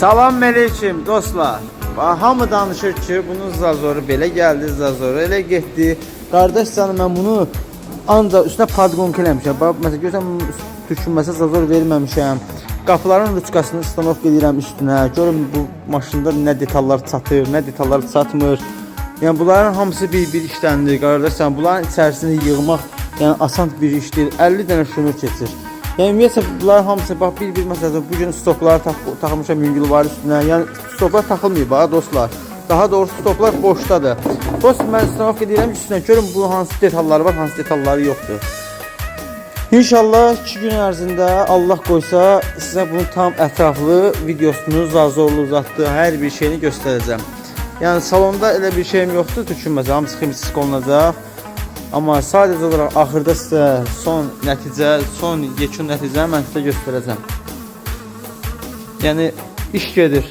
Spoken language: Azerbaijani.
Salam aleyküm dostlar. Hamı danışır ki bunun zazoru belə gəldi, zazoru elə getdi. Qardaş canım, mən bunu ancaq üstünə padqonka eləmişəm. Bax məsələn görsən türkünməsə zazor verməmişəm. Qapıların ruçkasını stanovka edirəm üstünə. Görün bu maşında nə detallar çatır, nə detallar çatmır. Yəni bunların hamısı bir işləndir qardaş. Bunların içərisini yığmaq yəni asan bir iş deyil. 50 dənə şunur keçir. Yəni ümumiyyətlə bunların hamısı bax bir məsələn bu gün stopları taxmışam yüngülvar üstünə. Yəni stoplar taxılmayıb ha dostlar. Daha doğrusu stoplar boşdadır. Dost mən stanovka edirəm üstünə. Görün bu hansı detalları var, hansı detalları yoxdur. İnşallah 2 gün ərzində Allah qoysa sizə bunun tam ətraflı videosunu, zazorlu zatlı hər bir şeyini göstərəcəm. Yəni salonda elə bir şeyim yoxdur, düşünməsə hamısı ximsiz olunacaq. Amma sadəcə olaraq axırda sizə son nəticə, son yekun nəticəni mən sizə göstərəcəm. Yəni iş gedir.